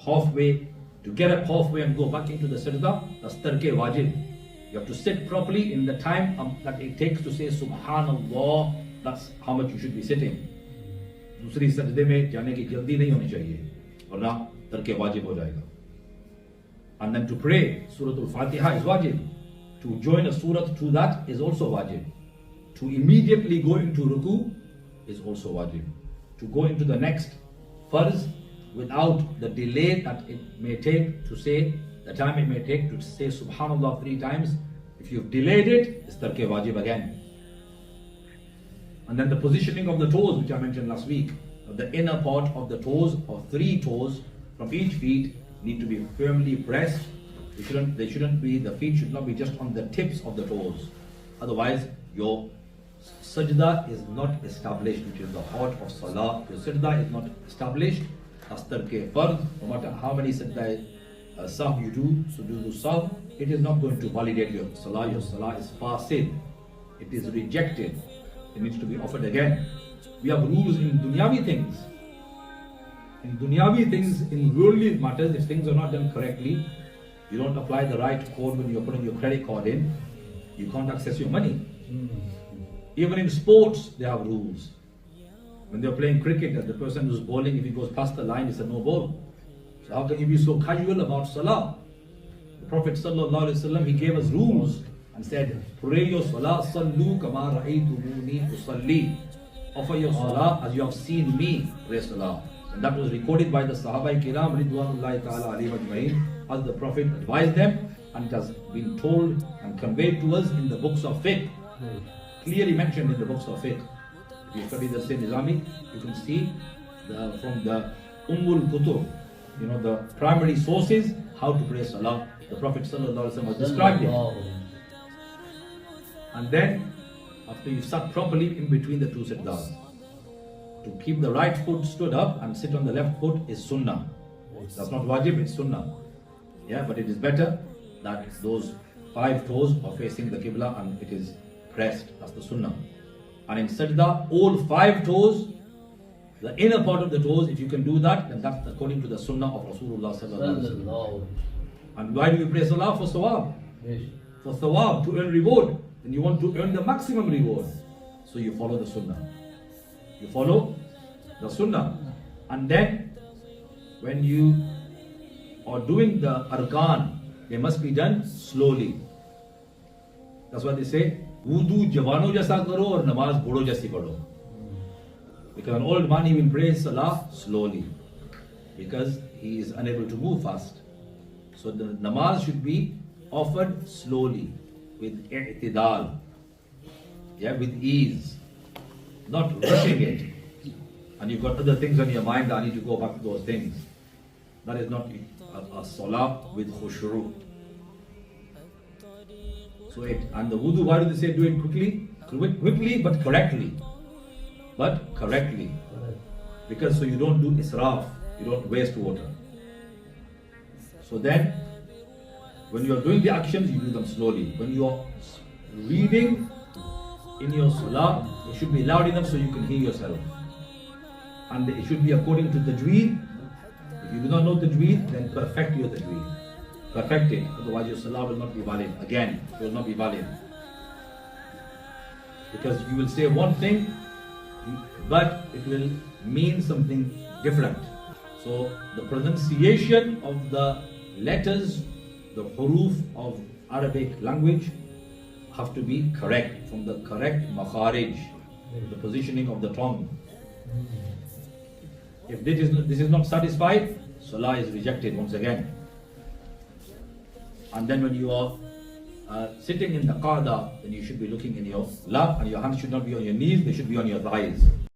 halfway, to get up halfway and go back into the sajda, that's tarke wajib. You have to sit properly in the time that it takes to say Subhanallah. That's how much you should be sitting. दूसरी सजदे में जाने की जल्दी नहीं होनी चाहिए, वरना तर्क वाजिब हो जाएगा. And then to pray Surah Al-Fatiha is wajib. To join a surah to that is also wajib. To immediately go into ruku is also wajib. To go into the next farz without the delay that it may take to say, the time it may take to say Subhanallah 3 times, if you've delayed it, it's tarke wajib again. And then the positioning of the toes, which I mentioned last week, the inner part of the toes, or 3 toes from each feet, need to be firmly pressed. The feet should not be just on the tips of the toes. Otherwise, your sajda is not established, which is the heart of salah. Your sajda is not established. Astar ke fard, no matter how many sajda sahw you do, sujood sahw, it is not going to validate your salah. Your salah is fasid. It is rejected. It needs to be offered again. We have rules in dunyavi things. In dunyavi things, in worldly matters, if things are not done correctly, you don't apply the right code when you're putting your credit card in, you can't access your money. Even in sports, they have rules. When they're playing cricket, the person who's bowling, if he goes past the line, it's a no ball. So how can you be so casual about salah? The Prophet ﷺ, he gave us rules and said, pray your salah, sallu kama ra'aytumuni usalli. Offer your salah as you have seen me pray salah. And that was recorded by the Sahaba Kiram Ridwanullahi Ta'ala alayhim ajma'in, as the Prophet advised them, and it has been told and conveyed to us in the books of fiqh. Clearly mentioned in the books of fiqh. If you study the Sayyid Nizami, you can see from the Kutub, the primary sources, how to pray salah. The Prophet ﷺ has described it. And then, after you sat properly in between the 2 sajdas, to keep the right foot stood up and sit on the left foot is sunnah. That's not wajib, it's sunnah. Yeah, but it is better that those 5 toes are facing the qibla and it is pressed. That's the sunnah. And in sajda, all 5 toes, the inner part of the toes, if you can do that, then that's according to the sunnah of Rasulullah sallallahu alaihi wasallam. And why do we pray salah? For thawab. For thawab, to earn reward. And you want to earn the maximum reward. So you follow the sunnah. You follow the sunnah. And then, when you are doing the arkan, they must be done slowly. That's why they say, wudu jawano jaisa karo or namaz bodo jaisi padho. Because an old man, he will pray salah slowly. Because he is unable to move fast. So the namaz should be offered slowly, with i'tidal. Yeah, with ease. Not rushing it. And you've got other things on your mind, I need to go back to those things. That is not a salah with khushru. So and the wudu, why do they say do it quickly? Quickly but correctly. But correctly. Because so you don't do israf, you don't waste water. So then, when you are doing the actions, you do them slowly. When you are reading in your salah, it should be loud enough so you can hear yourself. And it should be according to the tajweed. If you do not know the tajweed, then perfect your tajweed. Perfect it, otherwise your salah will not be valid. Again, it will not be valid. Because you will say one thing, but it will mean something different. So the pronunciation of the letters, the huruf of Arabic language have to be correct, from the correct makharij, the positioning of the tongue. If this is not satisfied, salah is rejected once again. And then when you are sitting in the qa'dah, then you should be looking in your lap, and your hands should not be on your knees, they should be on your thighs.